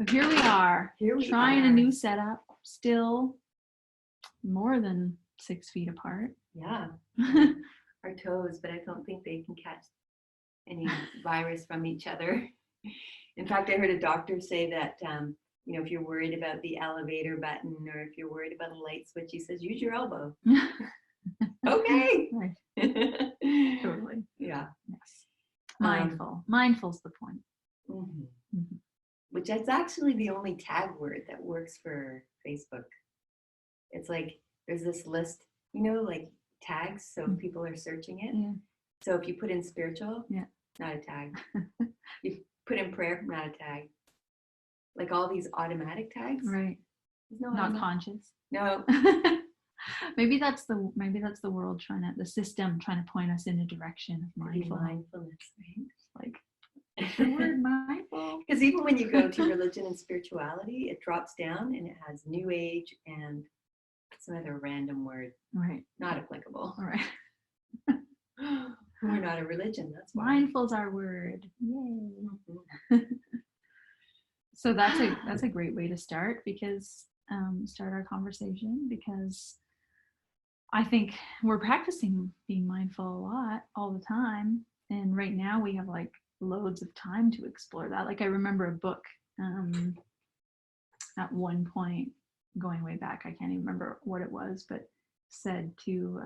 So here we are, trying a new setup, still more than 6 feet apart. Yeah, our toes, but I don't think they can catch any virus from each other. In fact, I heard a doctor say that, if you're worried about the elevator button or if you're worried about a light switch, he says, use your elbow. Okay. Right. Totally. Yeah. Yes. Mindful's the point. Mm-hmm. Mm-hmm. Which is actually the only tag word that works for Facebook. It's like there's this list, like tags, so people are searching it. Yeah. So if you put in spiritual, not a tag. You put in prayer, not a tag. Like all these automatic tags. Right. Not conscious. No. Maybe that's the world the system trying to point us in a direction of mindfulness, right? Like the word mindful. Because even when you go to religion and spirituality, it drops down and it has new age and some other random word. Right. Not applicable. All right. We're not a religion, that's why. Mindful's our word. Yay. So that's a great way to start our conversation, because I think we're practicing being mindful a lot all the time, and right now we have like loads of time to explore that. Like I remember a book at one point, going way back, I can't even remember what it was, but said to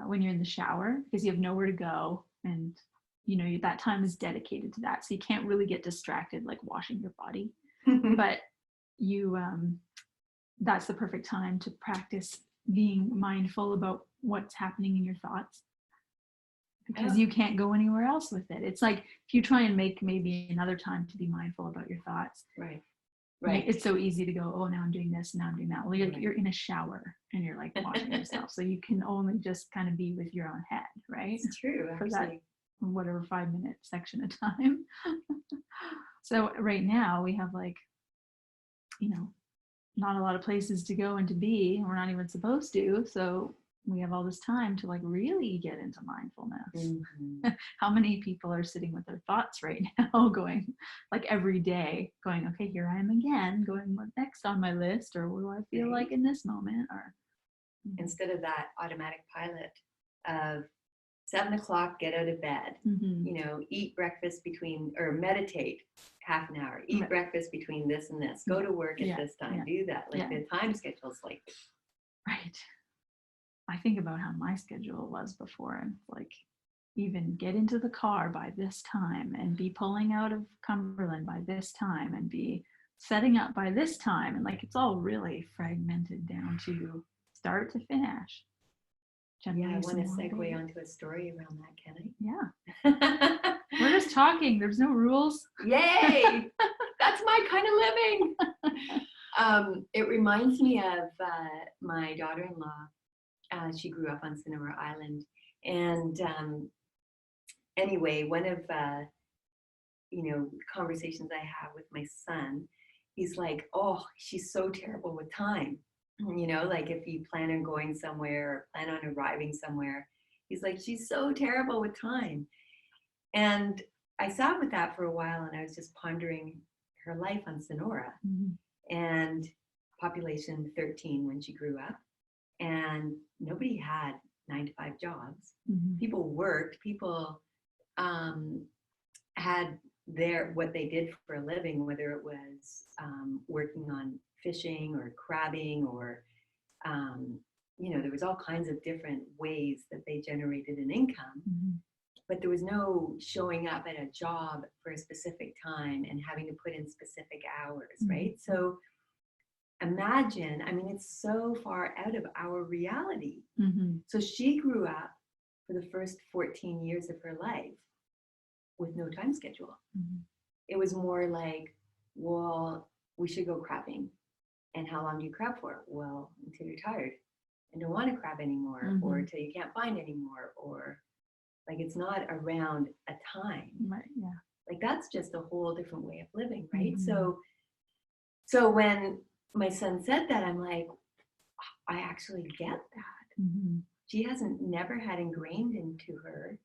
when you're in the shower, because you have nowhere to go, and that time is dedicated to that, so you can't really get distracted like washing your body. But you that's the perfect time to practice being mindful about what's happening in your thoughts, because you can't go anywhere else with it. It's like if you try and make maybe another time to be mindful about your thoughts, right, it's so easy to go, oh, now I'm doing this, now I'm doing that. Well, you're in a shower and you're like washing yourself, so you can only just kind of be with your own head, right? It's true, for that whatever 5-minute section of time. So right now we have like not a lot of places to go and to be, and we're not even supposed to, so we have all this time to like really get into mindfulness. Mm-hmm. How many people are sitting with their thoughts right now, going like every day, going, okay, here I am again, going, what next on my list, or what do I feel like in this moment? Or instead of that automatic pilot of 7 o'clock, get out of bed, eat breakfast or meditate half an hour, eat breakfast between this and this, go to work at this time, do that. Like the time schedule's like. Right. I think about how my schedule was before, and like even get into the car by this time and be pulling out of Cumberland by this time and be setting up by this time. And like, it's all really fragmented down to start to finish. Yeah, I want to segue onto a story around that, can I? Yeah. We're just talking. There's no rules. Yay! That's my kind of living. It reminds me of my daughter-in-law. She grew up on Sonora Island. And anyway, one of conversations I have with my son, he's like, oh, she's so terrible with time. Like if you plan on going somewhere or plan on arriving somewhere, he's like, she's so terrible with time. And I sat with that for a while, and I was just pondering her life on Sonora, and population 13 when she grew up, and nobody had 9-to-5 jobs. People worked, people had what they did for a living, whether it was working on fishing or crabbing or there was all kinds of different ways that they generated an income, but there was no showing up at a job for a specific time and having to put in specific hours, right? So imagine, it's so far out of our reality. So she grew up for the first 14 years of her life with no time schedule. It was more like, well, we should go crabbing. And how long do you crab for? Well, until you're tired and don't want to crab anymore, or until you can't find anymore, or like it's not around a time. Right. Yeah. Like that's just a whole different way of living, right? So when my son said that, I'm like, I actually get that. She never had ingrained into her,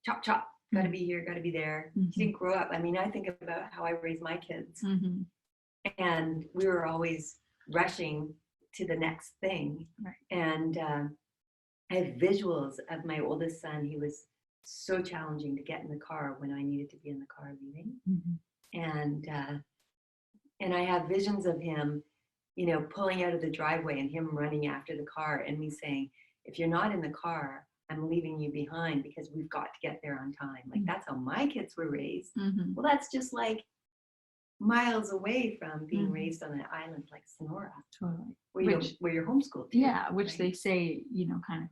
chop, chop, got to be here, got to be there. Mhm. He didn't grow up. I mean, I think about how I raised my kids, Mhm. and we were always rushing to the next thing. Right. And I have visuals of my oldest son. He was so challenging to get in the car when I needed to be in the car leaving. Mhm. And I have visions of him, you know, pulling out of the driveway and him running after the car and me saying, if you're not in the car, I'm leaving you behind because we've got to get there on time. Like, that's how my kids were raised. Mhm. Well, that's just like miles away from being Mhm. raised on an island like Sonora, Totally. where you're homeschooled too. Yeah, which right? they say, kind of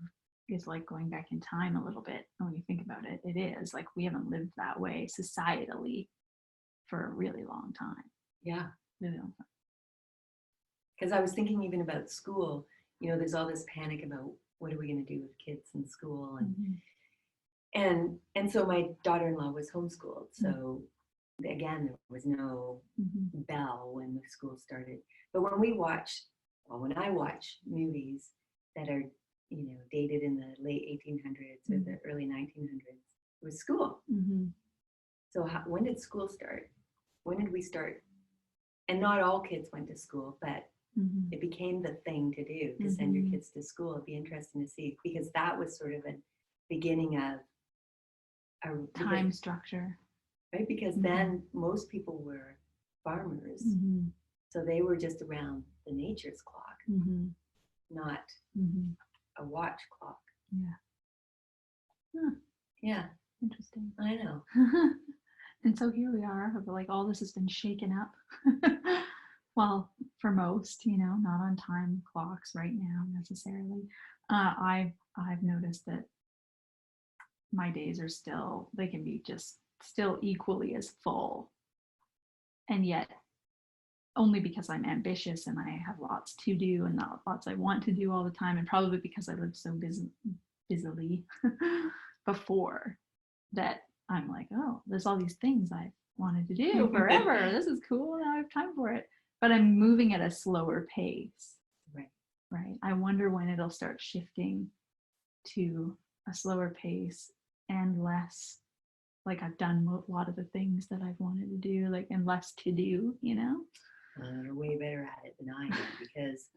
is like going back in time a little bit. When you think about it, it is like we haven't lived that way societally for a really long time. Yeah. Really long time. Because I was thinking even about school, you know, there's all this panic about what are we going to do with kids in school, and so my daughter-in-law was homeschooled, so again there was no bell when the school started. But when I watch movies that are, you know, dated in the late 1800s or the early 1900s, it was school. So when did school start? When did we start? And not all kids went to school, but it became the thing to do, to send your kids to school. It'd be interesting to see, because that was sort of a beginning of a time structure, right? Because then most people were farmers, so they were just around the nature's clock, not a watch clock. Yeah. Interesting. I know. And so here we are, like all this has been shaken up. Well, for most, not on time clocks right now necessarily. I've noticed that my days are still, they can be just still equally as full, and yet only because I'm ambitious and I have lots to do and lots I want to do all the time, and probably because I lived so busily before that I'm like, oh, there's all these things I wanted to do forever. This is cool. Now I have time for it. But I'm moving at a slower pace. Right. I wonder when it'll start shifting to a slower pace and less, like I've done a lot of the things that I've wanted to do, like, and less to do, You're way better at it than I am, because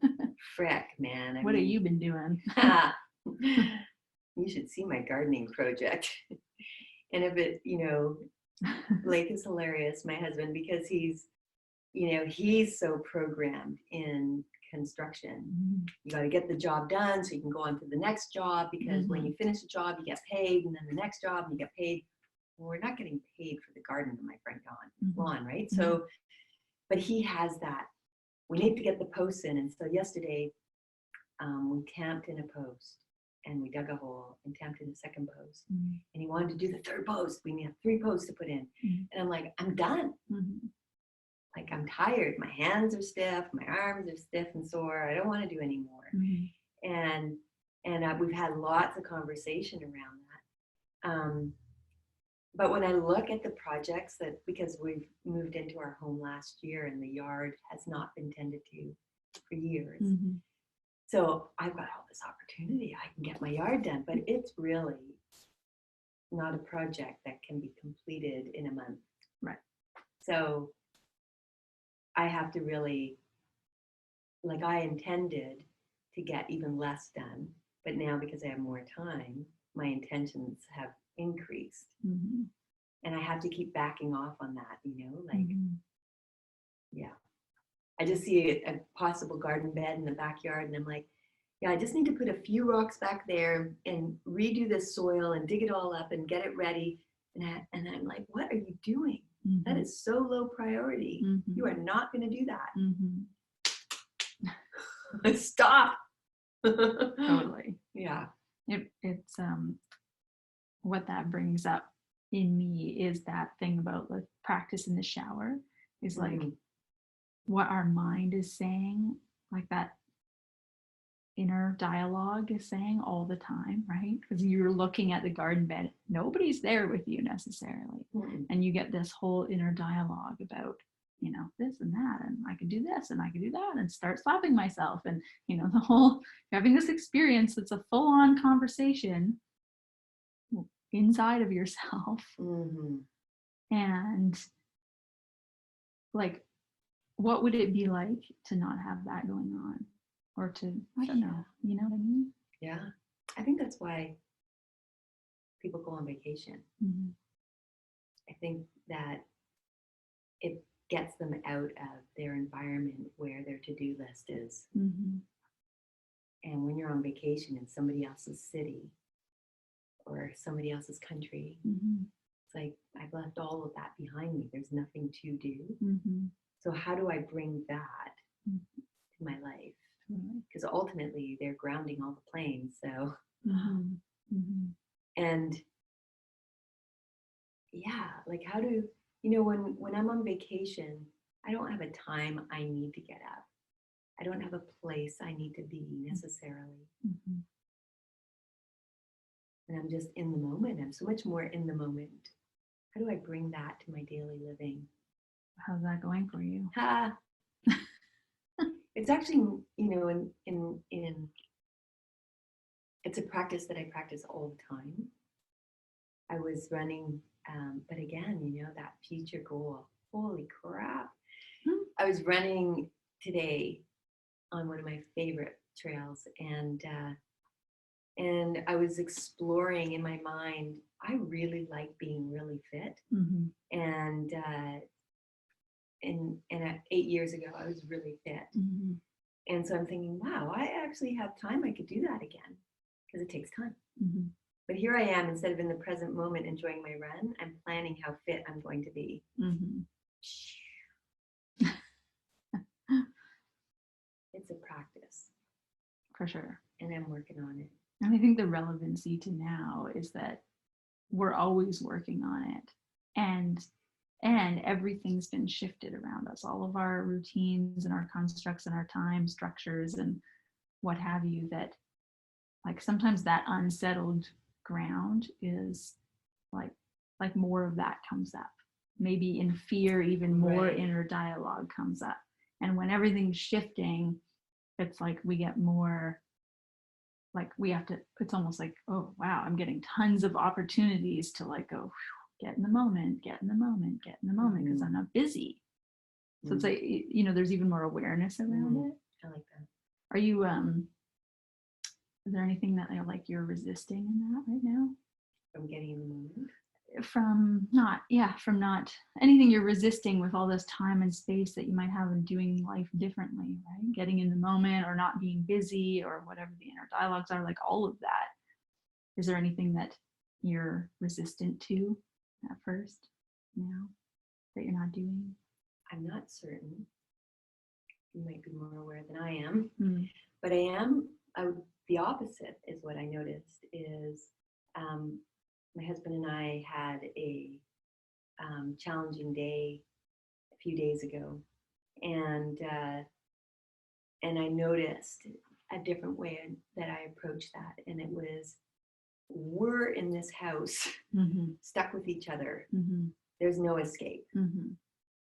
frick, man. What have you been doing? You should see my gardening project. And if it, Blake is hilarious, my husband, because he's so programmed in construction. You got to get the job done so you can go on to the next job, because when you finish a job, you get paid, and then the next job, and you get paid. Well, we're not getting paid for the garden in my front lawn, right? So, but he has that. We need to get the posts in. And so yesterday, we tamped in a post, and we dug a hole and tamped in a second post. And he wanted to do the third post. We have 3 posts to put in. And I'm like, I'm done. Like, I'm tired. My hands are stiff. My arms are stiff and sore. I don't want to do anymore. And we've had lots of conversation around that. But when I look at the projects because we've moved into our home last year and the yard has not been tended to for years. So I've got all this opportunity. I can get my yard done, but it's really not a project that can be completed in a month. Right. So I have to really, like, I intended to get even less done, but now because I have more time, my intentions have increased. And I have to keep backing off on that, yeah. I just see a possible garden bed in the backyard, and I'm like, yeah, I just need to put a few rocks back there and redo this soil and dig it all up and get it ready. And I'm like, what are you doing? That is so low priority. You are not going to do that. Stop. Totally. Yeah. It's what that brings up in me is that thing about the practice in the shower is like what our mind is saying, like that inner dialogue is saying all the time, right? Because you're looking at the garden bed, nobody's there with you necessarily, and you get this whole inner dialogue about this and that, and I can do this and I can do that, and start slapping myself, and the whole having this experience that's a full-on conversation inside of yourself. Mm-hmm. And like, what would it be like to not have that going on? Or to, I don't know, you know what I mean? Yeah. I think that's why people go on vacation. Mm-hmm. I think that it gets them out of their environment where their to-do list is. Mm-hmm. And when you're on vacation in somebody else's city or somebody else's country, Mm-hmm. it's like I've left all of that behind me. There's nothing to do. Mm-hmm. So how do I bring that Mm-hmm. to my life? Right. Because ultimately they're grounding all the planes. So Mm-hmm. Mm-hmm. and yeah, like how do when I'm on vacation, I don't have a time I need to get up. I don't have a place I need to be necessarily. Mm-hmm. And I'm just in the moment. I'm so much more in the moment. How do I bring that to my daily living? How's that going for you? Ha! It's actually, in it's a practice that I practice all the time. I was running, but again, that future goal. Holy crap! I was running today on one of my favorite trails, and I was exploring in my mind. I really like being really fit, Mm-hmm. and 8 years ago I was really fit, Mm-hmm. and so I'm thinking, wow, I actually have time. I could do that again because it takes time. Mm-hmm. But here I am, instead of in the present moment enjoying my run, I'm planning how fit I'm going to be. Mm-hmm. It's a practice, For sure. and I'm working on it. And I think the relevancy to now is that we're always working on it. And everything's been shifted around us. All of our routines and our constructs and our time structures and what have you, that like sometimes that unsettled ground is like more of that comes up. Maybe in fear, even more Right. inner dialogue comes up. And when everything's shifting, it's like we get more like we have to, it's almost like, oh wow, I'm getting tons of opportunities to like go get in the moment, get in the moment, get in the moment, because I'm not busy. So it's like, there's even more awareness around it. I like that. Are you is there anything that you're resisting in that right now? From getting in the moment? From not anything you're resisting with all this time and space that you might have in doing life differently, right? Getting in the moment or not being busy or whatever the inner dialogues are, like all of that. Is there anything that you're resistant to at first now that you're not doing? I'm not certain. You might be more aware than I am. Mm. But the opposite is what I noticed is my husband and I had a challenging day a few days ago, and I noticed a different way that I approached that, and it was, we're in this house stuck with each other. There's no escape.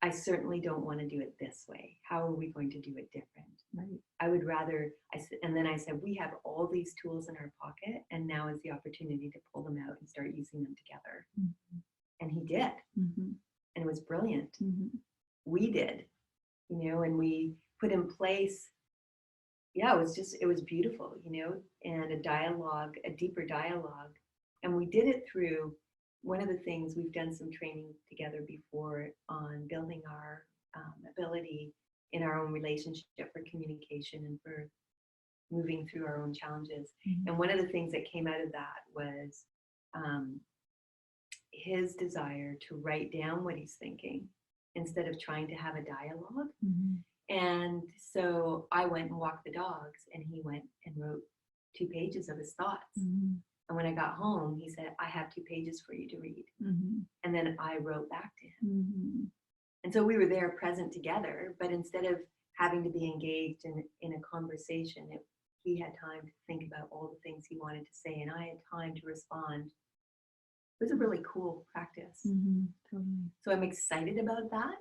I certainly don't want to do it this way. How are we going to do it different? Right. I would rather, and then I said, we have all these tools in our pocket, and now is the opportunity to pull them out and start using them together. And he did. And it was brilliant. We did, and we put in place, it was beautiful, and a dialogue, a deeper dialogue. And we did it through one of the things, we've done some training together before on building our ability in our own relationship for communication and for moving through our own challenges. And one of the things that came out of that was his desire to write down what he's thinking instead of trying to have a dialogue. And so I went and walked the dogs, and he went and wrote 2 pages of his thoughts. And when I got home, he said, I have 2 pages for you to read. And then I wrote back to him. And so we were there present together, but instead of having to be engaged in a conversation, he had time to think about all the things he wanted to say, and I had time to respond. It was a really cool practice. Totally. So I'm excited about that.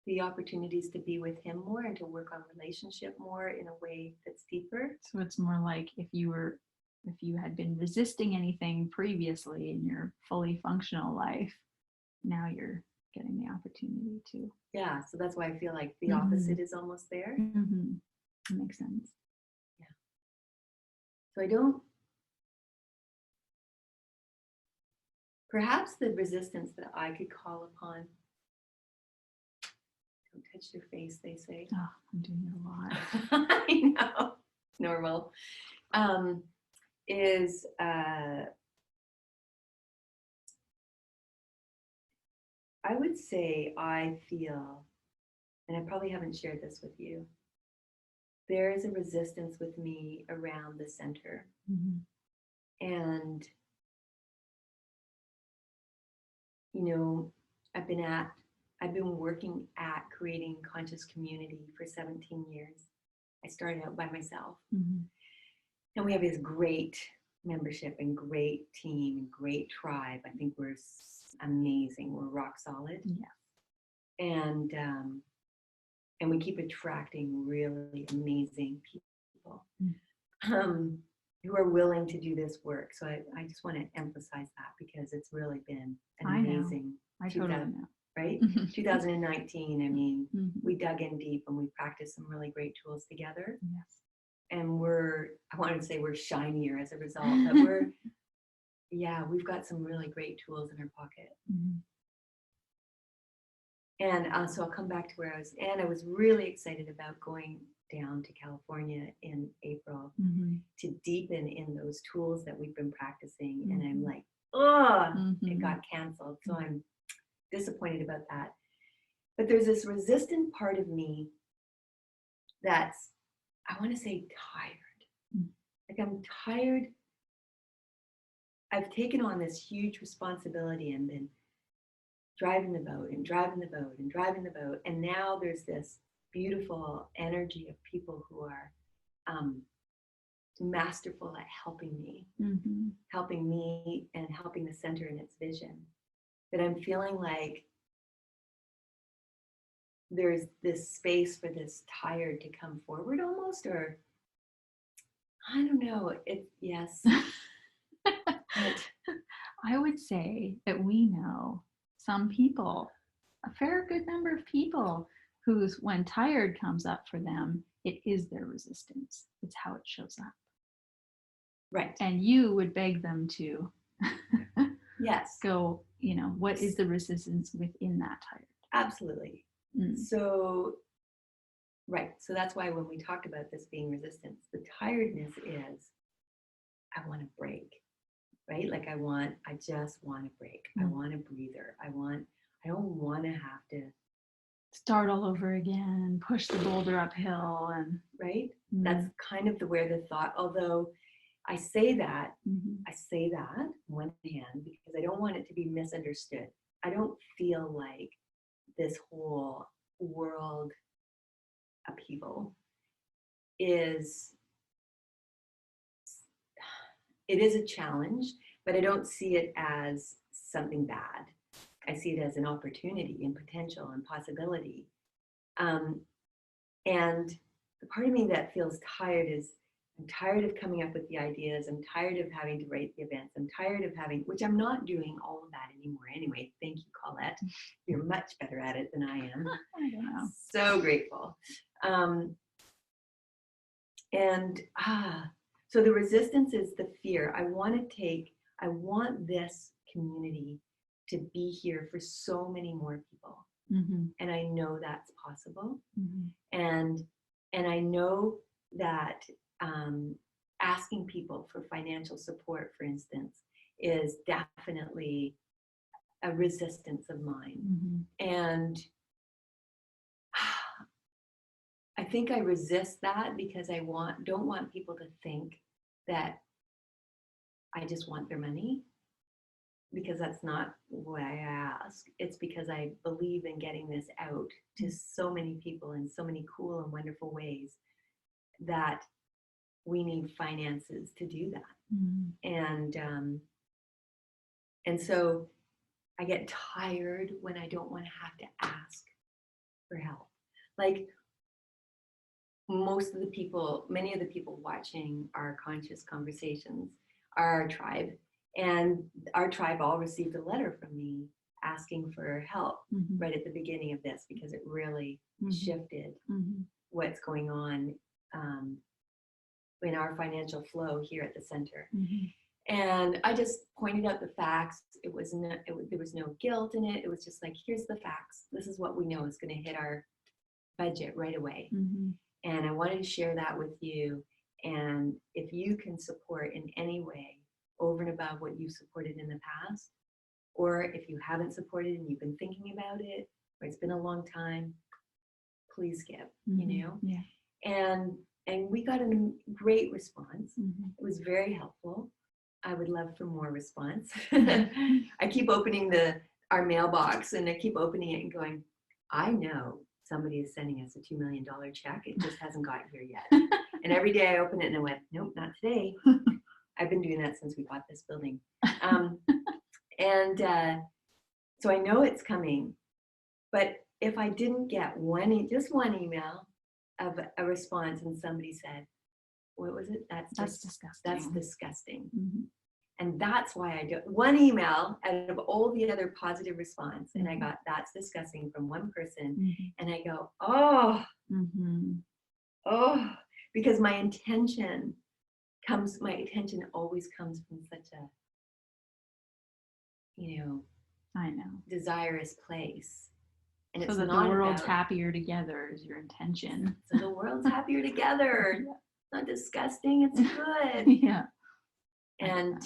The opportunities to be with him more and to work on relationship more in a way that's deeper. So it's more like if you were if you had been resisting anything previously in your fully functional life, now you're getting the opportunity to. Yeah, so that's why I feel like the Mhm. opposite is almost there. That makes sense. So I don't, perhaps the resistance that I could call upon, don't touch your face, they say. Oh, I'm doing it a lot. I know, normal, is I would say I feel, and I probably haven't shared this with you, there is a resistance with me around the center. Mhm. And, you know, I've been working at creating conscious community for 17 years. I started out by myself. Mhm. And we have this great membership and great team and great tribe. I think we're amazing. We're rock solid. Yeah. And we keep attracting really amazing people who are willing to do this work. So I just want to emphasize that because it's really been an I know. amazing, I totally know. right? 2019, I mean, Mhm. we dug in deep and we practiced some really great tools together. Yes. And I wanted to say we're shinier as a result, but we've got some really great tools in our pocket. Mhm. And so I'll come back to where I was really excited about going down to California in April Mhm. to deepen in those tools that we've been practicing. And I'm Mhm. like, oh, it Mhm. got canceled. So I'm disappointed about that. But there's this resistant part of me that's, I want to say, tired. Like I'm tired. I've taken on this huge responsibility and been driving the boat and driving the boat and driving the boat. And now there's this beautiful energy of people who are masterful at helping me and helping the center in its vision. That I'm feeling like there's this space for this tired to come forward almost, or I don't know. Yes. I would say that we know some people, a fair good number of people, whose when tired comes up for them, it is their resistance. It's how it shows up. Right. And you would beg them to yes. go, what is the resistance within that tired? Absolutely. So, right. So that's why when we talk about this being resistance, the tiredness is, I want to break, right? Like I just want to break. I want a breather. I don't want to have to start all over again, push the boulder uphill and right. That's kind of where the thought, although I say that on one hand, because I don't want it to be misunderstood. I don't feel like this whole world upheaval is a challenge, but I don't see it as something bad. I see it as an opportunity and potential and possibility. And the part of me that feels tired is I'm tired of coming up with the ideas. I'm tired of having to write the events. I'm tired of which I'm not doing all of that anymore anyway. Thank you, Colette. You're much better at it than I am. I don't know. So grateful. So the resistance is the fear. I want this community to be here for so many more people. And I know that's possible. And I know that asking people for financial support, for instance, is definitely a resistance of mine. And I think I resist that because I don't want people to think that I just want their money, because that's not why I ask. It's because I believe in getting this out to so many people in so many cool and wonderful ways that we need finances to do that. And so I get tired when I don't want to have to ask for help. Like many of the people watching our conscious conversations are our tribe. And our tribe all received a letter from me asking for help right at the beginning of this, because it really shifted what's going on in our financial flow here at the center. And I just pointed out the facts. There was no guilt in it. It was just like, here's the facts. This is what we know is going to hit our budget right away. And I wanted to share that with you. And if you can support in any way over and above what you supported in the past, or if you haven't supported and you've been thinking about it, or it's been a long time, please give, you know? Yeah. And we got a great response. It was very helpful. I would love for more response. I keep opening our mailbox, and I keep opening it and going, I know somebody is sending us a $2 million check. It just hasn't got here yet. And every day I open it and I went, nope, not today. I've been doing that since we bought this building. So I know it's coming. But if I didn't get just one email of a response and somebody said, what was it? That's disgusting. That's disgusting. And that's why I do one email out of all the other positive response. And I got, that's disgusting from one person. And I go, oh, because my intention always comes from such a, I know, desirous place. And so it's that not the world's happier together is your intention. So the world's happier together. It's not disgusting, it's good. Yeah. And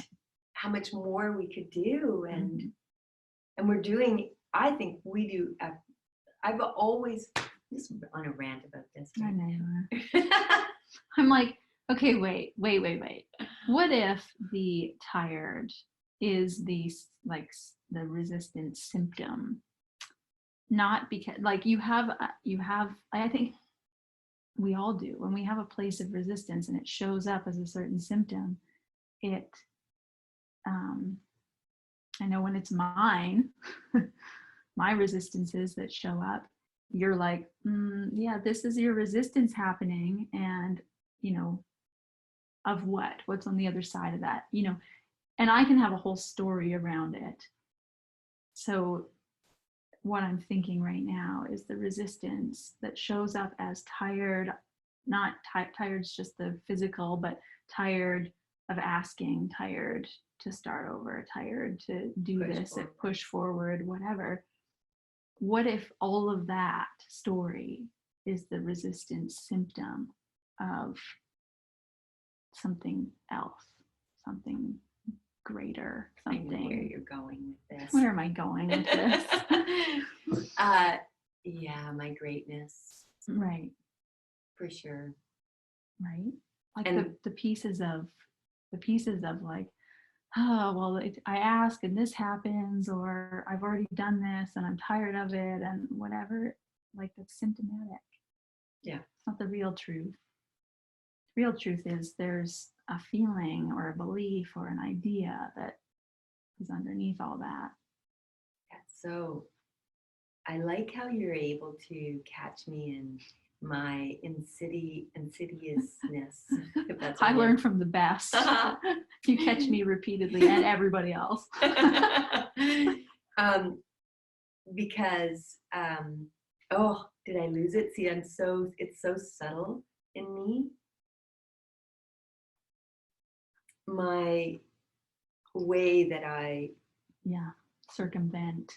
how much more we could do. And we're doing, I think we do, I've always, just on a rant about this. I know. I'm like, okay, wait. What if the tired is the resistant symptom? Not because, like, you have, I think we all do. When we have a place of resistance and it shows up as a certain symptom, I know when it's mine, my resistances that show up, you're like, yeah, this is your resistance happening. And, of what's on the other side of that, and I can have a whole story around it. So what I'm thinking right now is the resistance that shows up as tired, not tired's just the physical, but tired of asking, tired to start over, tired to do push forward, whatever. What if all of that story is the resistance symptom of something else, something greater, something? I know where you're going with this. Where am I going with this? Yeah, my greatness. Right. For sure. Right. Like the pieces of like, oh, well, I ask and this happens, or I've already done this and I'm tired of it and whatever, like, that's symptomatic. Yeah. It's not the real truth. The real truth is there's a feeling or a belief or an idea that is underneath all that. So I like how you're able to catch me in my insidiousness. I learned from the best. You catch me repeatedly, and everybody else. Because did I lose it? See, it's so subtle in me. My way that I circumvent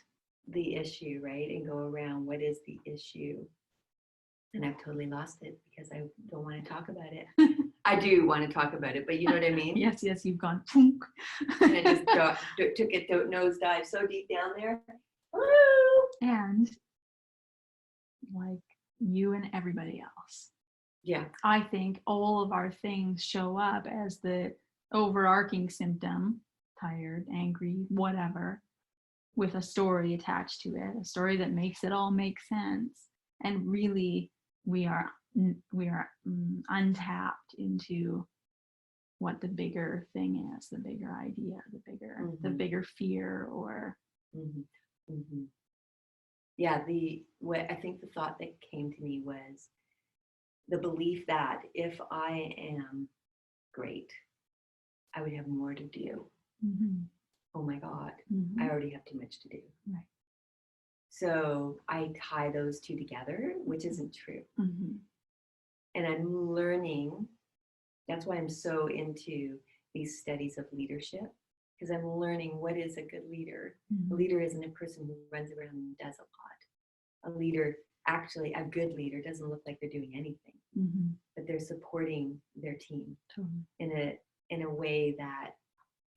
the issue, right, and go around what is the issue. And I've totally lost it because I don't want to talk about it. I do want to talk about it, but you know what I mean? Yes, you've gone. And I just took it nosedive so deep down there. And like you and everybody else. Yeah. I think all of our things show up as the overarching symptom, tired, angry, whatever, with a story attached to it, a story that makes it all make sense. And really, we are untapped into what the bigger thing is, the bigger idea, the bigger fear, or yeah. What I think the thought that came to me was the belief that if I am great, I would have more to do. Mm-hmm. Oh my God, Mm-hmm. I already have too much to do. Right. So I tie those two together, which isn't true. Mm-hmm. And I'm learning, that's why I'm so into these studies of leadership, because I'm learning what is a good leader. Mm-hmm. A leader isn't a person who runs around and does a lot. A leader, actually, a good leader doesn't look like they're doing anything, Mm-hmm. but they're supporting their team Totally. in a way that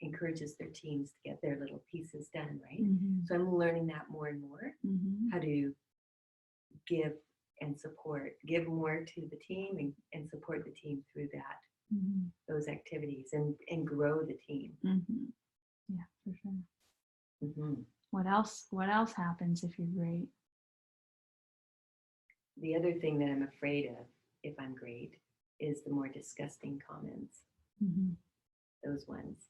encourages their teams to get their little pieces done, right? Mm-hmm. So I'm learning that more and more, Mm-hmm. how to give and support, give more to the team and support the team through that, Mm-hmm. those activities and grow the team. Mm-hmm. Yeah, for sure. Mm-hmm. What else happens if you're great? The other thing that I'm afraid of, if I'm great, is the more disgusting comments, Mm-hmm. those ones.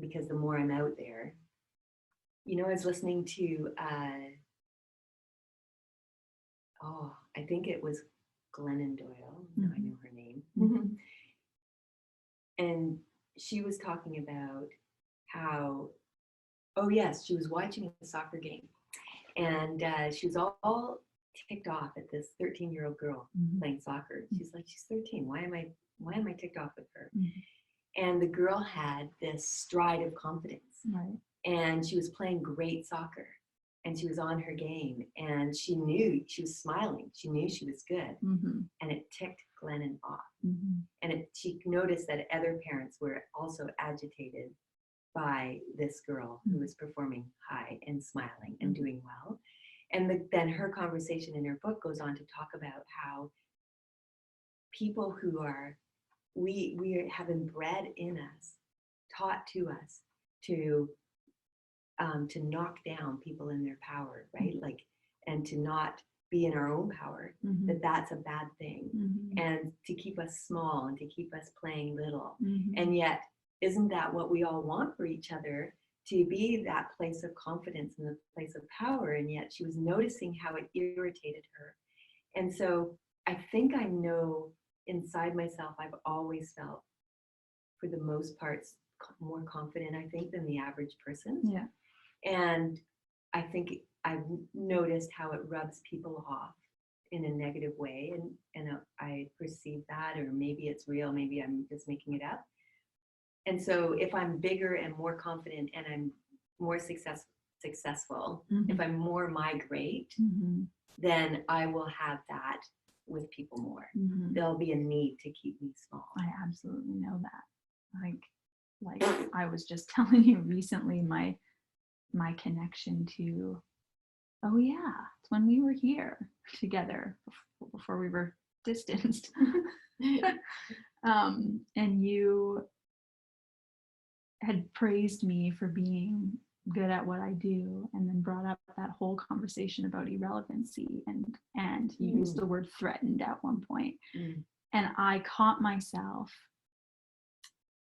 Because the more I'm out there, I was listening to, I think it was Glennon Doyle. Now I know her name. Mm-hmm. And she was talking about how, oh yes, she was watching a soccer game. And she was all ticked off at this 13-year-old girl Mm-hmm. playing soccer. She's like, she's 13. Why am I ticked off with her? Mm-hmm. And the girl had this stride of confidence. Right. And she was playing great soccer. And she was on her game. And she knew, she was smiling. She knew she was good. Mm-hmm. And it ticked Glennon off. Mm-hmm. And she noticed that other parents were also agitated by this girl who was performing high and smiling and doing well. And then her conversation in her book goes on to talk about how people who are, we have inbred in us, taught to us to knock down people in their power, right? Like, and to not be in our own power, Mm-hmm. that's a bad thing. Mm-hmm. And to keep us small and to keep us playing little. Mm-hmm. And yet, isn't that what we all want for each other? To be that place of confidence and the place of power. And yet she was noticing how it irritated her. And so I think I know inside myself, I've always felt, for the most part, more confident, I think, than the average person. Yeah. And I think I've noticed how it rubs people off in a negative way. And I perceive that, or maybe it's real, maybe I'm just making it up. And so if I'm bigger and more confident and I'm more successful, Mm-hmm. if I'm more my great, Mm-hmm. then I will have that with people more. Mm-hmm. There'll be a need to keep me small. I absolutely know that. Like I was just telling you recently, my connection to, oh yeah, it's when we were here together before we were distanced. And you had praised me for being good at what I do, and then brought up that whole conversation about irrelevancy, and you used the word threatened at one point. And I caught myself,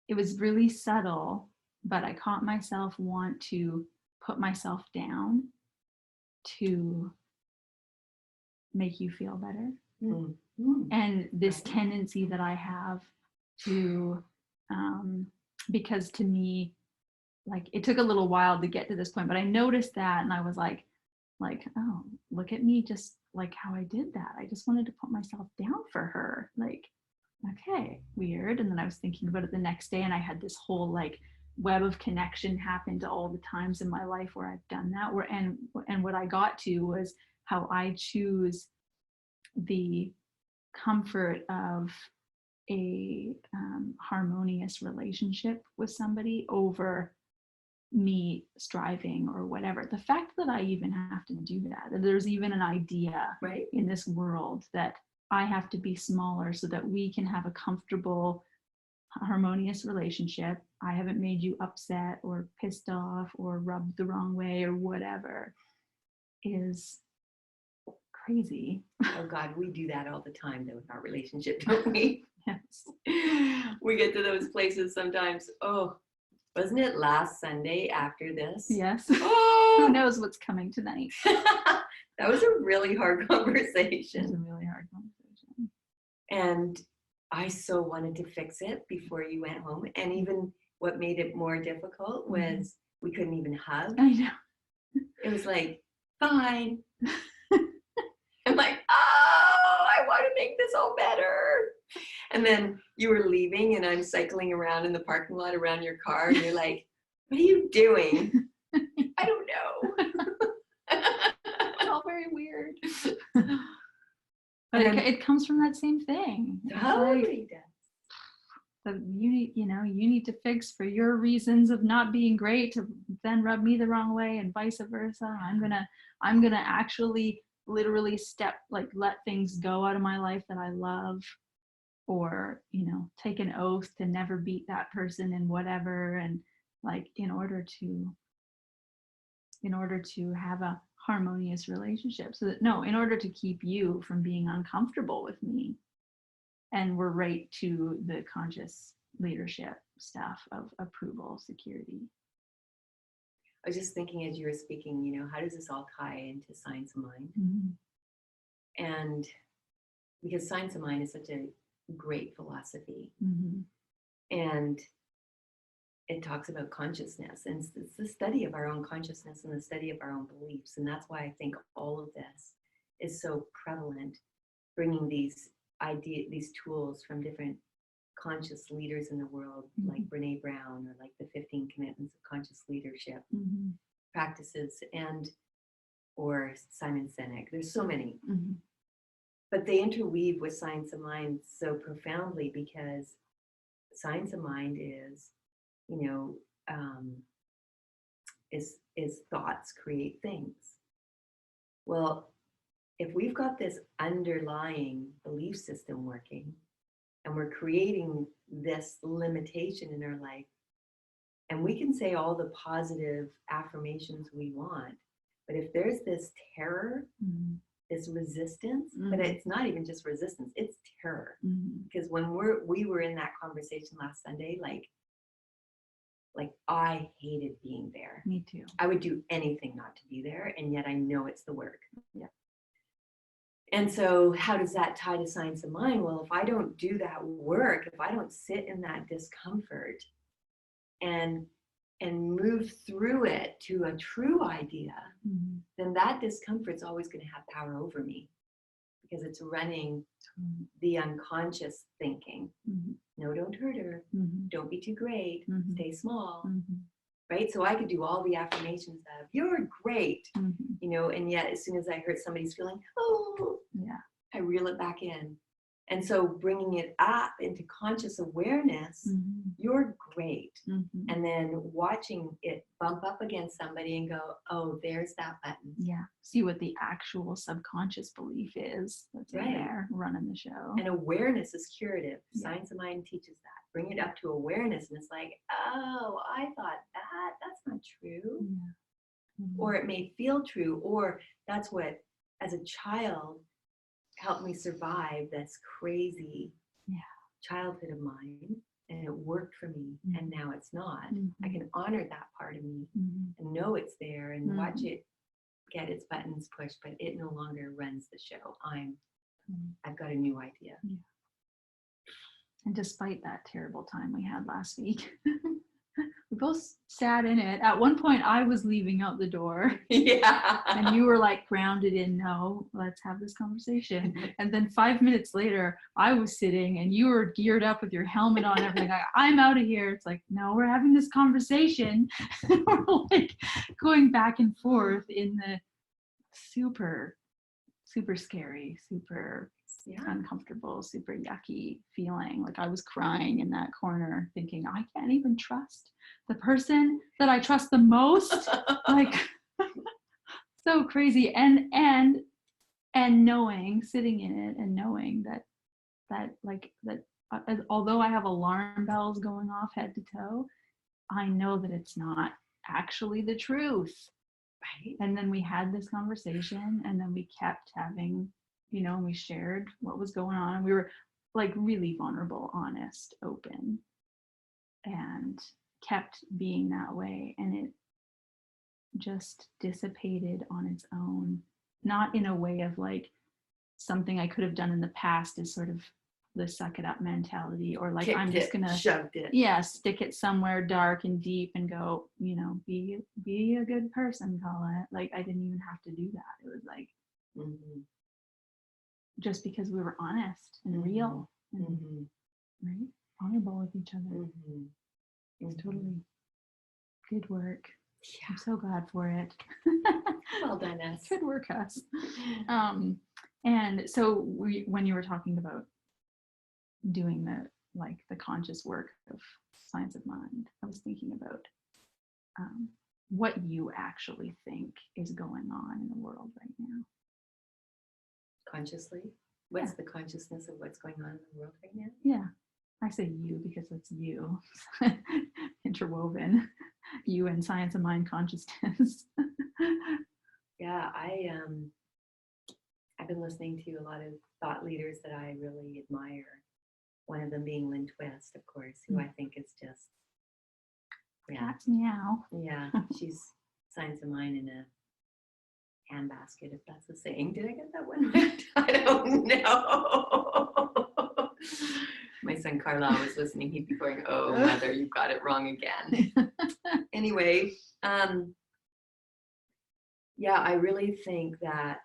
it was really subtle, but I caught myself want to put myself down to make you feel better. And this tendency that I have to, because to me, like, it took a little while to get to this point, but I noticed that, and I was like, oh, look at me, just like how I did that. I just wanted to put myself down for her. Like, okay, weird. And then I was thinking about it the next day, and I had this whole like web of connection happen to all the times in my life where I've done that. And what I got to was how I choose the comfort of a harmonious relationship with somebody over me striving or whatever. The fact that I even have to do that there's even an idea Right. in this world that I have to be smaller so that we can have a comfortable, harmonious relationship. I haven't made you upset or pissed off or rubbed the wrong way or whatever, is crazy. Oh God, we do that all the time though in our relationship, don't we? Yes. We get to those places sometimes. Oh, Wasn't it last Sunday after this? Yes. Oh, Who knows what's coming tonight? that was a really hard It was a conversation. really hard conversation. And I so wanted to fix it before you went home. And even what made it more difficult was we couldn't even hug. I know. It was like, fine. I'm like, oh, I want to make this all better. And then you were leaving and I'm cycling around in the parking lot around your car and you're like, what are you doing? I don't know. It's all very weird. But And then- it comes from that same thing. It's like, Totally does. you need to fix for your reasons of not being great to then rub me the wrong way and vice versa. I'm gonna actually literally let things go out of my life that I love, or take an oath to never beat that person in whatever, and like in order to have a harmonious relationship. So that, no, in order to keep you from being uncomfortable with me. And we're right to the conscious leadership stuff of approval, security. I was just thinking as you were speaking, how does this all tie into Science of Mind? Mm-hmm. And because Science of Mind is such a great philosophy, Mm-hmm. and it talks about consciousness, and it's the study of our own consciousness and the study of our own beliefs. And that's why I think all of this is so prevalent, bringing these tools from different conscious leaders in the world, like Brene Brown, or like the 15 Commitments of Conscious Leadership practices, or Simon Sinek. There's so many. But they interweave with Science of Mind so profoundly, because Science of Mind is, is thoughts create things. Well, if we've got this underlying belief system working, and we're creating this limitation in our life, and we can say all the positive affirmations we want, but if there's this terror, this resistance, but it's not even just resistance, it's terror. Because when we were in that conversation last Sunday, like I hated being there. Me too. I would do anything not to be there, and yet I know it's the work. Yeah. And so how does that tie to Science of Mind? Well, if I don't do that work, if I don't sit in that discomfort and move through it to a true idea, then that discomfort's always going to have power over me, because it's running the unconscious thinking. No, don't hurt her. Don't be too great. Stay small. Right? So I could do all the affirmations of, you're great, and yet as soon as I hurt somebody's feeling, I reel it back in. And so bringing it up into conscious awareness, you're great. And then watching it bump up against somebody and go, oh, there's that button. Yeah. See what the actual subconscious belief is that's in there running the show. And awareness is curative. Science of Mind teaches that. Bring it up to awareness, and it's like, oh, I thought that's not true. Or it may feel true, or that's what, as a child, helped me survive this crazy childhood of mine, and it worked for me, and now it's not. I can honor that part of me and know it's there, and watch it get its buttons pushed, but it no longer runs the show. I've got a new idea. And despite that terrible time we had last week, we both sat in it. At one point, I was leaving out the door. And you were like grounded in, no, let's have this conversation. And then 5 minutes later, I was sitting and you were geared up with your helmet on, everything. I'm out of here. It's like, no, we're having this conversation. We're like going back and forth in the super, super scary, super uncomfortable, super yucky feeling. Like I was crying in that corner thinking, I can't even trust the person that I trust the most. Like so crazy. And knowing, sitting in it and knowing that although I have alarm bells going off head to toe, I know that it's not actually the truth. Right. And then we had this conversation, and then we kept having, we shared what was going on. And we were like really vulnerable, honest, open. And kept being that way, and it just dissipated on its own, not in a way of like something I could have done in the past is sort of the suck it up mentality, or like I'm just gonna shoved it. stick it somewhere dark and deep and go, be a good person, Colette. Like I didn't even have to do that. It was like just because we were honest and real and right, vulnerable with each other. It's totally good work. I'm so glad for it. Well done, us. Good work, us. And so when you were talking about doing the conscious work of Science of Mind, I was thinking about what you actually think is going on in the world right now. Consciously? What's the consciousness of what's going on in the world right now? Yeah. I say you because it's you. Interwoven. You and Science of Mind consciousness. Yeah, I've been listening to a lot of thought leaders that I really admire. One of them being Lynn Twist, of course, who I think is just, Cat's meow. Yeah, she's Science of Mind in a handbasket, if that's a saying. Did I get that one right? I don't know. My son Carlisle was listening. He'd be going, "Oh, mother, you got it wrong again." Anyway, yeah, I really think that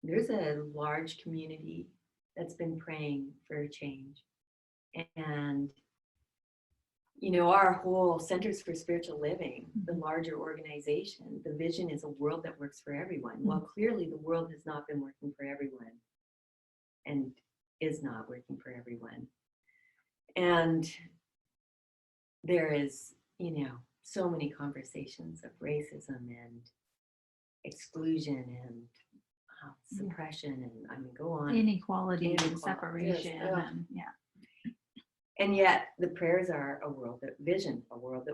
there's a large community that's been praying for a change. And, our whole Centers for Spiritual Living, the larger organization, the vision is a world that works for everyone. Well, clearly the world has not been working for everyone and is not working for everyone. And there is, so many conversations of racism and exclusion and suppression, and go on. Inequality and separation. And yet the prayers are a world that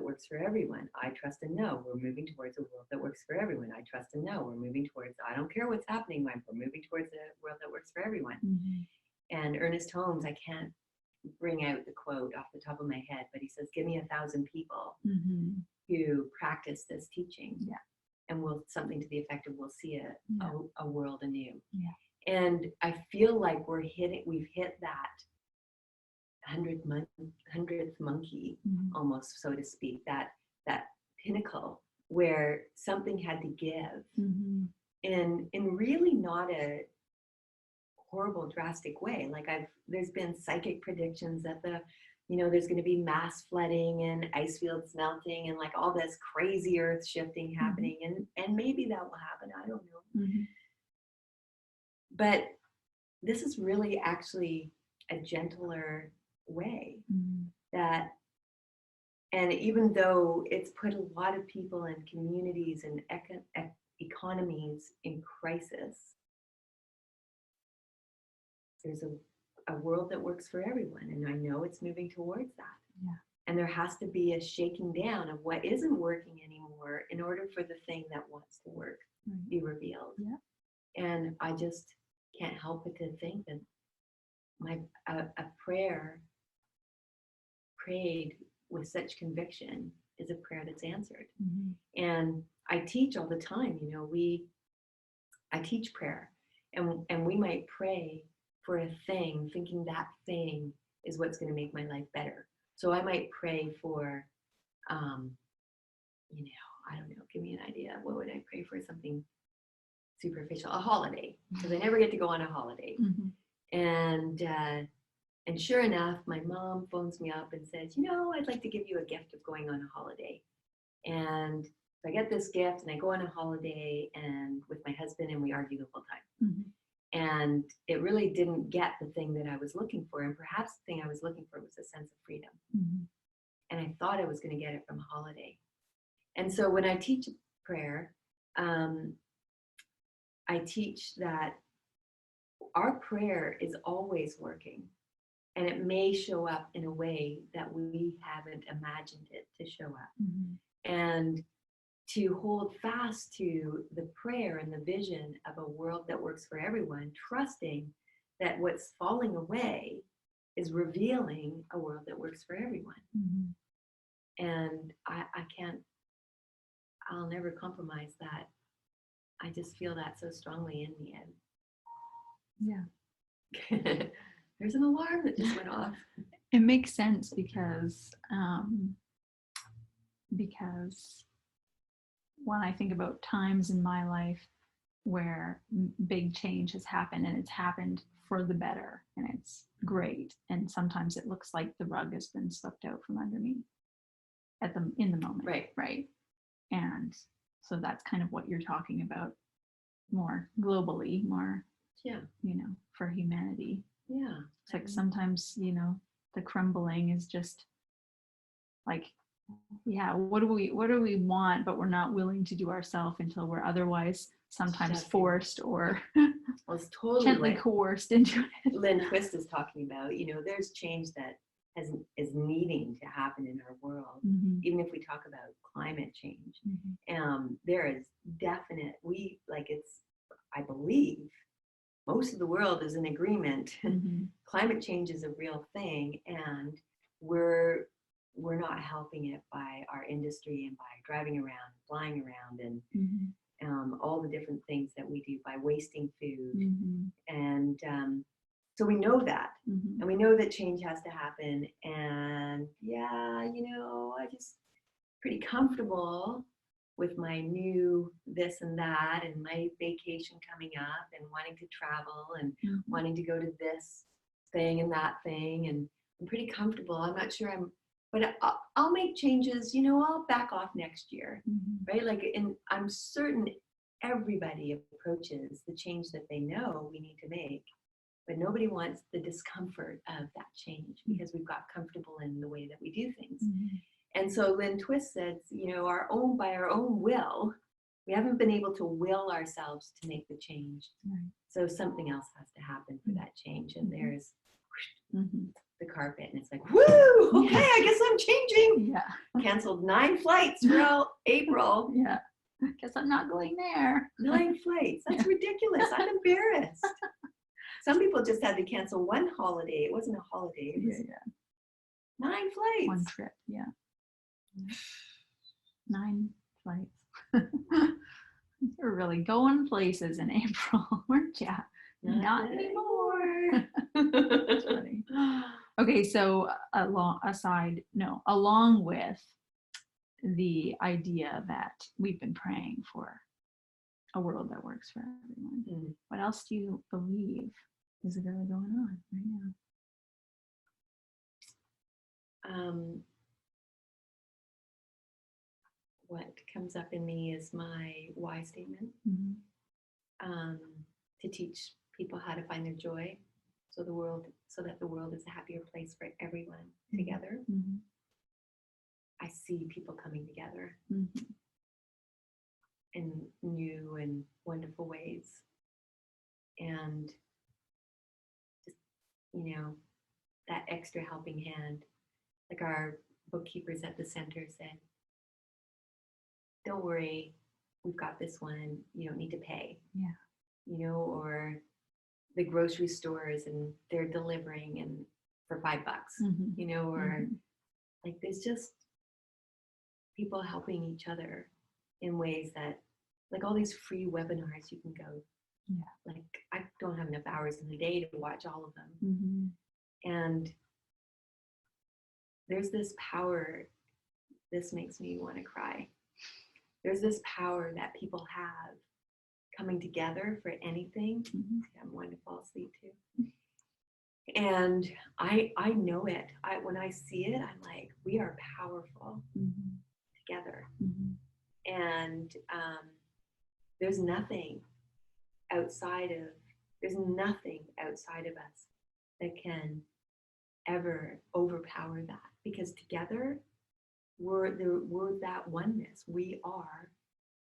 works for everyone. I trust and know we're moving towards a world that works for everyone. I trust and know we're moving towards, I don't care what's happening, we're moving towards a world that works for everyone. And Ernest Holmes, I can't bring out the quote off the top of my head, but he says, give me 1,000 people who practice this teaching. And something to the effect of, we'll see a world anew. And I feel like we've hit that 100th monkey, almost, so to speak, that pinnacle where something had to give, in really not a horrible, drastic way. Like there's been psychic predictions that there's going to be mass flooding and ice fields melting and like all this crazy earth shifting happening, and maybe that will happen. I don't know. But this is really actually a gentler way that, and even though it's put a lot of people and communities and economies in crisis, there's a world that works for everyone, and I know it's moving towards that. And there has to be a shaking down of what isn't working anymore in order for the thing that wants to work be revealed. And I just can't help but to think that a prayer prayed with such conviction is a prayer that's answered. And I teach all the time, I teach prayer, and we might pray for a thing, thinking that thing is what's going to make my life better. So I might pray for, I don't know, give me an idea. What would I pray for? Something superficial, a holiday, because I never get to go on a holiday. And sure enough, my mom phones me up and says, I'd like to give you a gift of going on a holiday. And so I get this gift and I go on a holiday and with my husband, and we argue the whole time. And it really didn't get the thing that I was looking for. And perhaps the thing I was looking for was a sense of freedom. And I thought I was going to get it from a holiday. And so when I teach prayer, I teach that our prayer is always working. And it may show up in a way that we haven't imagined it to show up. And to hold fast to the prayer and the vision of a world that works for everyone, trusting that what's falling away is revealing a world that works for everyone. Mhm. And I can't, I'll never compromise that. I just feel that so strongly in me. Yeah. And there's an alarm that just went off. It makes sense because when I think about times in my life where big change has happened and it's happened for the better and it's great, and sometimes it looks like the rug has been swept out from under me in the moment, right? And so that's kind of what you're talking about, more globally, more, Yeah. For humanity. Yeah. It's like sometimes, the crumbling is just like, yeah, what do we want, but we're not willing to do ourselves until we're otherwise sometimes Just forced or well, it's totally gently coerced into it. Lynn Twist is talking about. There's change that is needing to happen in our world. Mm-hmm. Even if we talk about climate change, Mm-hmm. there is definite, I believe most of the world is in agreement. Mm-hmm. Climate change is a real thing, and we're not helping it by our industry and by driving around, flying around, and all the different things that we do, by wasting food. Mm-hmm. And so we know that, Mm-hmm. and we know that change has to happen. And I just pretty comfortable with my new this and that, and my vacation coming up, and wanting to travel, and wanting to go to this thing and that thing. And I'm pretty comfortable. I'm not sure but I'll make changes. I'll back off next year, right? And I'm certain everybody approaches the change that they know we need to make, but nobody wants the discomfort of that change because we've got comfortable in the way that we do things. And so Lynn Twist says, by our own will, we haven't been able to will ourselves to make the change. Right. So something else has to happen for that change. And there's the carpet, and it's like, woo, okay, I guess I'm changing. Yeah. Canceled 9 flights for April. Yeah. Guess I'm not going there. 9 flights. That's ridiculous. I'm embarrassed. Some people just had to cancel 1 holiday. It wasn't a holiday. It was 9 flights. 1 trip. Yeah. 9 flights. You're really going places in April, weren't you? Not anymore. That's funny. Okay, so along with the idea that we've been praying for a world that works for everyone, what else do you believe is really going on right now? What comes up in me is my why statement, to teach people how to find their joy, so that the world is a happier place for everyone together. I see people coming together in new and wonderful ways, and just, that extra helping hand, like our bookkeepers at the center said, don't worry, we've got this one, you don't need to pay. Or the grocery stores, and they're delivering and for $5, or like there's just people helping each other in ways that, like all these free webinars you can go. Like I don't have enough hours in the day to watch all of them. And there's this power, this makes me want to cry. There's this power that people have coming together for anything. I'm wanting to fall asleep too. And I know it. When I see it, I'm like, we are powerful together. And there's nothing outside of us that can ever overpower that, because together we're that oneness. We are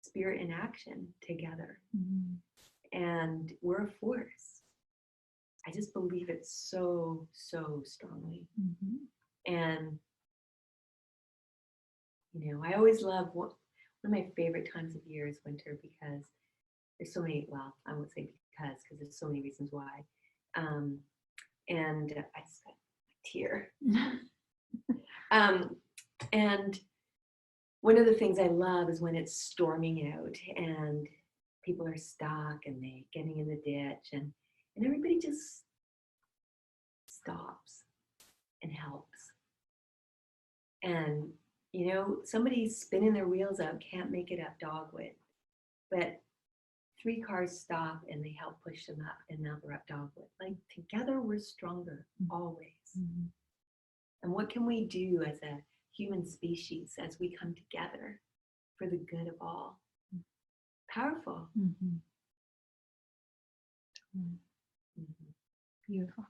spirit in action together, and we're a force. I just believe it so strongly. And I always love one of my favorite times of year is winter, because there's so many, well, I won't say because there's so many reasons why. And tear. And one of the things I love is when it's storming out and people are stuck and they getting in the ditch and everybody just stops and helps. And, you know, somebody spinning their wheels out can't make it up Dogwood, but 3 cars stop and they help push them up and now they're up Dogwood. Like together we're stronger, always. Mhm. And what can we do as a human species as we come together for the good of all? Powerful. Mhm. Mhm. Beautiful.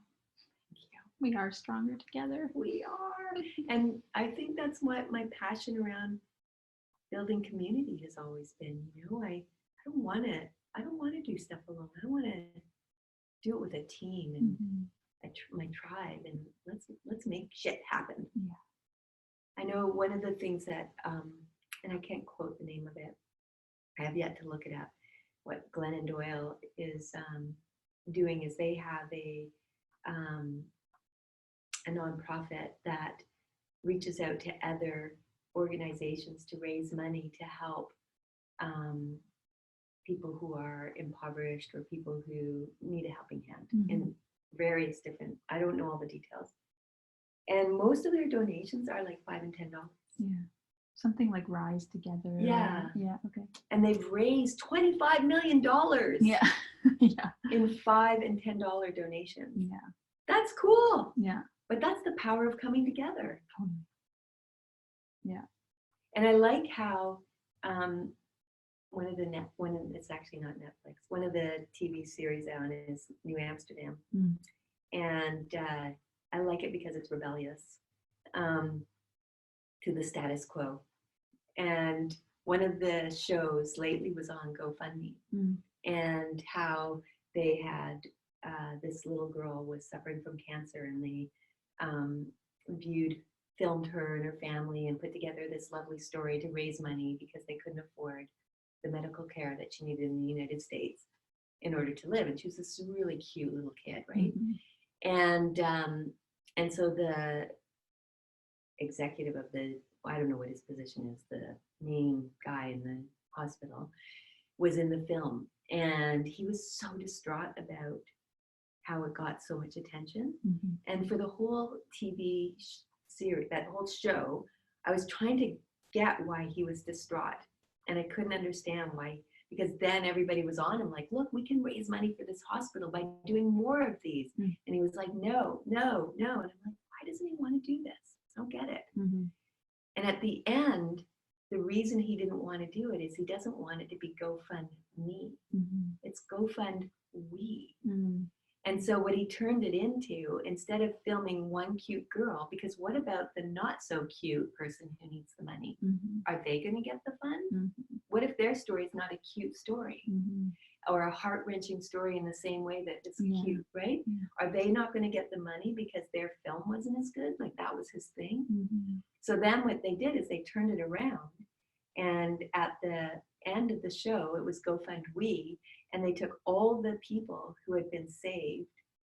Thank you. We are stronger together. We are. And I think that's what my passion around building community has always been. You know, I don't want to do stuff alone. I want to do it with a team and Mhm. my tribe, and let's make shit happen. Yeah. I know one of the things that, and I can't quote the name of it. I have yet to look it up. What Glennon Doyle is doing is they have a nonprofit that reaches out to other organizations to raise money to help people who are impoverished or people who need a helping hand in various different, I don't know all the details. And most of their donations are like $5 and $10. Yeah. Something like Rise Together. Yeah. Yeah. Okay. And they've raised $25 million Yeah. Yeah. in $5 and $10 donations. Yeah. That's cool. Yeah. But that's the power of coming together. Totally. Yeah. And I like how it's actually not Netflix. One of the TV series on is New Amsterdam, and I like it because it's rebellious to the status quo. And one of the shows lately was on GoFundMe, and how they had this little girl was suffering from cancer, and they filmed her and her family and put together this lovely story to raise money because they couldn't afford the medical care that she needed in the United States in order to live. And she was this really cute little kid, right? And so the executive of I don't know what his position is, the main guy in the hospital, was in the film. And he was so distraught about how it got so much attention. And for the whole TV series, that whole show, I was trying to get why he was distraught. And I couldn't understand why, because then everybody was on him like, look, we can raise money for this hospital by doing more of these. And he was like, no. And I'm like, why doesn't he want to do this? I don't get it. And at the end, the reason he didn't want to do it is he doesn't want it to be GoFundMe. It's GoFundWe. And so what he turned it into, instead of filming one cute girl, because what about the not so cute person who needs the money? Are they going to get the fund? What if their story is not a cute story or a heart-wrenching story in the same way that it's cute, right? Are they not going to get the money because their film wasn't as good? Like that was his thing. So then what they did is they turned it around, and at the end of the show, it was GoFundWe, and they took all the people who had been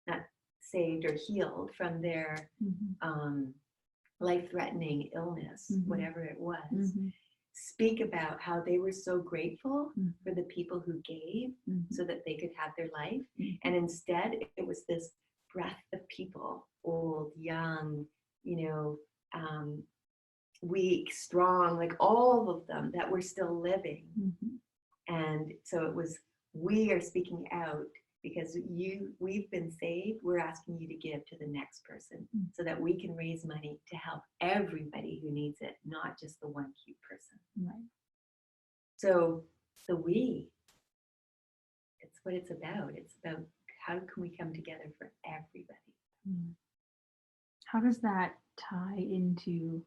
not saved or healed from their life-threatening illness, whatever it was, speak about how they were so grateful for the people who gave so that they could have their life. And instead, it was this breath of people, old, young, weak, strong, like all of them that were still living. And so it was, we are speaking out because we've been saved. We're asking you to give to the next person so that we can raise money to help everybody who needs it, not just the one cute person. Right. So the we, it's what it's about. It's about how can we come together for everybody. How does that tie into,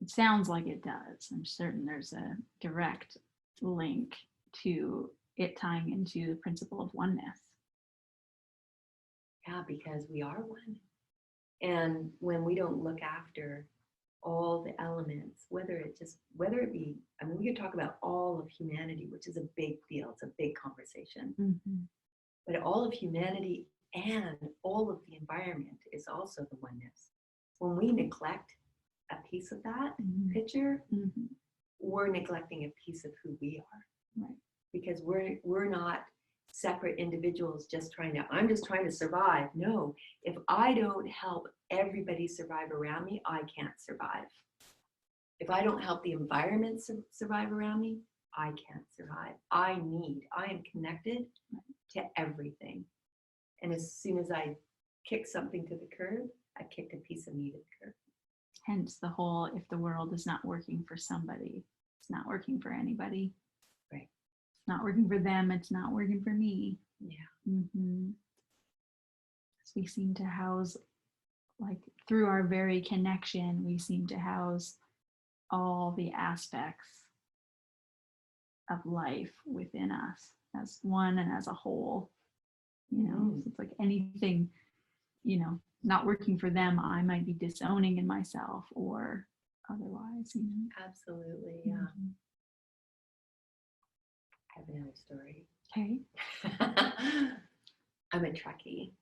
it sounds like it does. I'm certain there's a direct link to it tying into the principle of oneness. Yeah, because we are one. And when we don't look after all the elements, whether it be, I mean, we could talk about all of humanity, which is a big deal. It's a big conversation. But all of humanity and all of the environment is also the oneness. When we neglect a piece of that Mhm. picture, Mhm. we're neglecting a piece of who we are. Right. Because we're not separate individuals I'm just trying to survive. No, if I don't help everybody survive around me, I can't survive. If I don't help the environment survive around me, I can't survive. I am connected to everything. And as soon as I kick something to the curb, I kicked a piece of me to the curb. Hence the whole, if the world is not working for somebody, it's not working for anybody. Right. It's not working for them, it's not working for me. Yeah. Mm-hmm. We seem to house, like through our very connection, we seem to house all the aspects of life within us as one and as a whole. You know, so it's like anything, you know, not working for them, I might be disowning in myself or otherwise, you know. Absolutely. Yeah. Mhm. I have another story. Okay. I'm a Trekkie.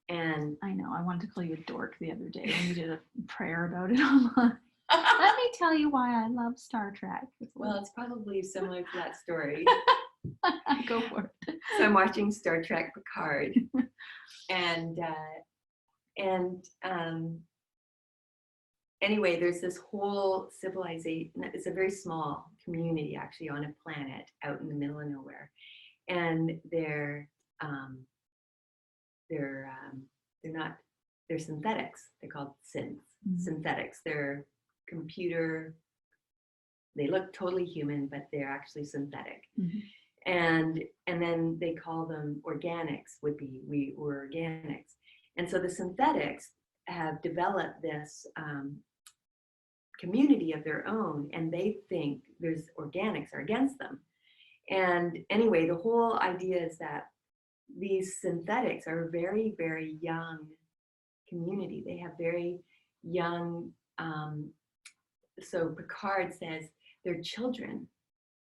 And I know, I wanted to call you a dork the other day when you did a prayer about it online. Let me tell you why I love Star Trek. well, it's probably similar to that story. Go for it. So I'm watching Star Trek Picard, and anyway, there's this whole civilization. It's a very small community, actually, on a planet out in the middle of nowhere, and they're not, they're synthetics. They're called synthetics. They're computer. They look totally human, but they're actually synthetic. Mhm. And then they call them organics. We were organics. And so the synthetics have developed this community of their own, and they think there's organics are against them. And anyway, the whole idea is that these synthetics are a very, very young community. They have very young, so Picard says they're children.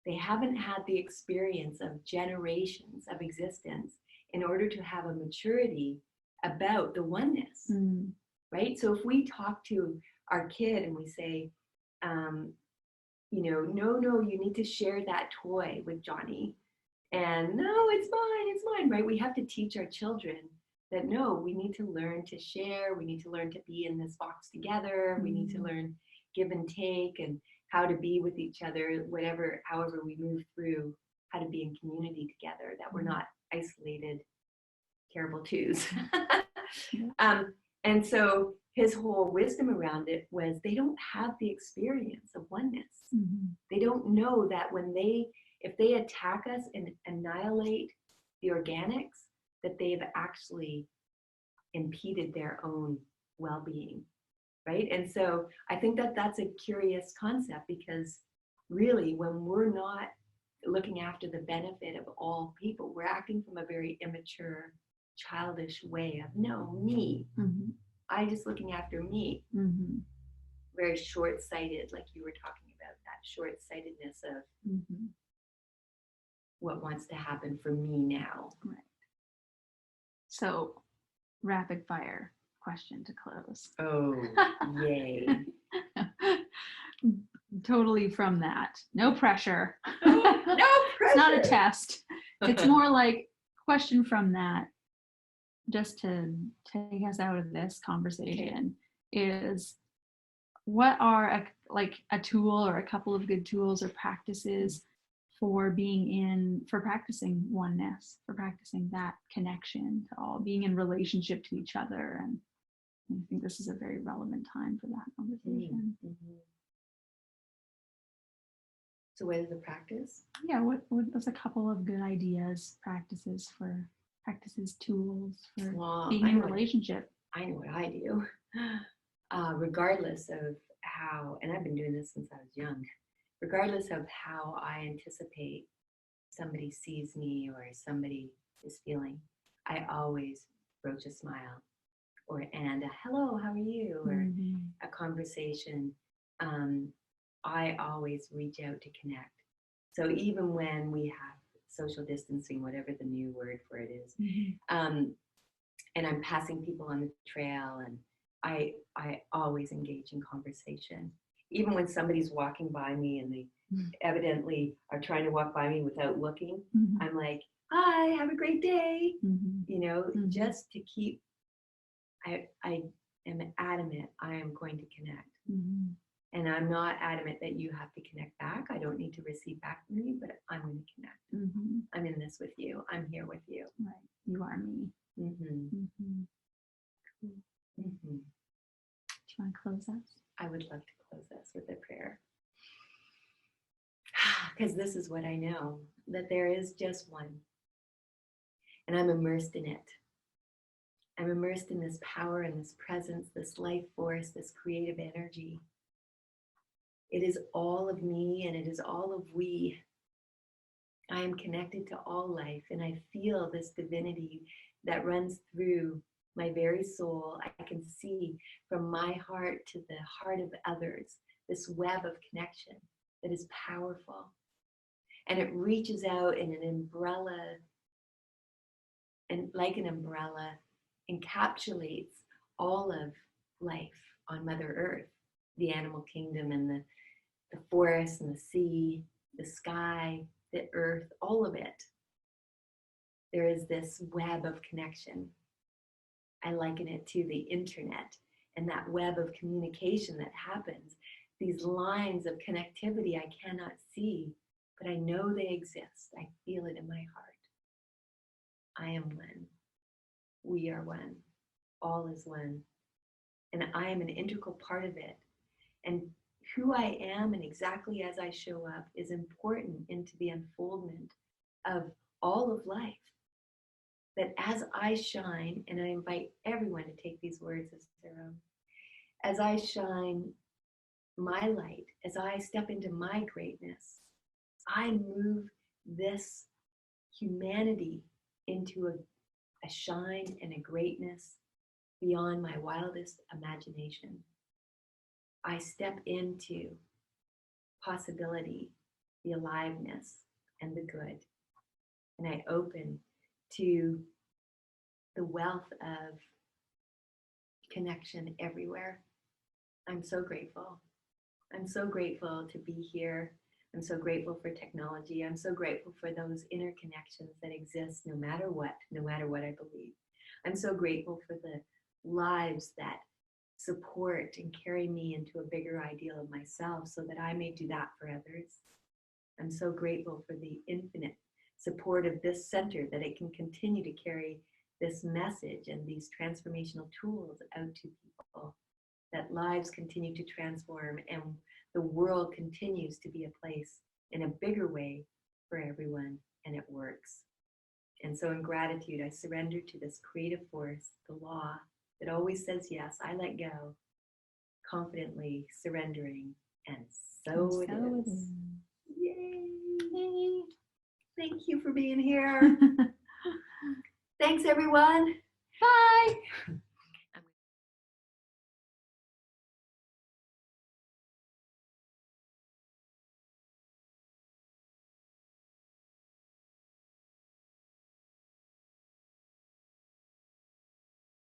They haven't had the experience of generations of existence in order to have a maturity about the oneness, right? So if we talk to our kid and we say, no, you need to share that toy with Johnny. And no, it's mine, right? We have to teach our children that no, we need to learn to share. We need to learn to be in this box together. We need to learn give and take and how to be with each other, however we move through, how to be in community together, that we're not isolated, terrible twos. And so his whole wisdom around it was they don't have the experience of oneness. Mm-hmm. They don't know that if they attack us and annihilate the organics, that they've actually impeded their own well-being, right? And so I think that that's a curious concept, because really when we're not looking after the benefit of all people, we're acting from a very immature, childish way of me. Mm-hmm. I just looking after me. Mm-hmm. Very short-sighted, like you were talking about, that short-sightedness of what wants to happen for me now. Right. So, rapid fire question to close. Oh, yay. Totally from that. No pressure. No pressure. It's not a test. It's more like question from that, just to take us out of this conversation, is what are a tool or a couple of good tools or practices for practicing oneness, for practicing that connection to all, being in relationship to each other. And I think this is a very relevant time for that conversation. Mm-hmm. So what is the practice? Yeah, what's a couple of good ideas, tools for being in relationship? I know what I do. Regardless of how, and I've been doing this since I was young, regardless of how I anticipate somebody sees me or somebody is feeling, I always broach a smile and a hello, how are you? Or a conversation. I always reach out to connect. So even when we have social distancing, whatever the new word for it is, and I'm passing people on the trail, and I always engage in conversation. Even when somebody's walking by me and they evidently are trying to walk by me without looking, I'm like, hi, have a great day. You know, just to keep, I am adamant I am going to connect. And I'm not adamant that you have to connect back. I don't need to receive back from you, but I'm going to connect. I'm in this with you. I'm here with you. Right. You are me. Cool. Do you want to close us? I would love to close us with a prayer. Because this is what I know, that there is just one. And I'm immersed in it. I'm immersed in this power and this presence, this life force, this creative energy. It is all of me and it is all of we. I am connected to all life, and I feel this divinity that runs through my very soul. I can see from my heart to the heart of others this web of connection that is powerful. And it reaches out in an umbrella, and like an umbrella, encapsulates all of life on Mother Earth, the animal kingdom and the forest and the sea, the sky, the earth, all of it. There is this web of connection. I liken it to the internet and that web of communication that happens. These lines of connectivity I cannot see, but I know they exist. I feel it in my heart. I am one. We are one. All is one. And I am an integral part of it. And who I am and exactly as I show up is important into the unfoldment of all of life. That as I shine, and I invite everyone to take these words as their own, as I shine my light, as I step into my greatness, I move this humanity into a shine and a greatness beyond my wildest imagination. I step into possibility, the aliveness, and the good. And I open to the wealth of connection everywhere. I'm so grateful. I'm so grateful to be here. I'm so grateful for technology. I'm so grateful for those interconnections that exist no matter what I believe. I'm so grateful for the lives that support and carry me into a bigger ideal of myself so that I may do that for others. I'm so grateful for the infinite support of this center, that it can continue to carry this message and these transformational tools out to people, that lives continue to transform and the world continues to be a place in a bigger way for everyone, and it works. And so in gratitude, I surrender to this creative force, the law that always says yes. I let go, confidently surrendering, and so it is. Yay! Yay! Thank you for being here. Thanks, everyone. Bye.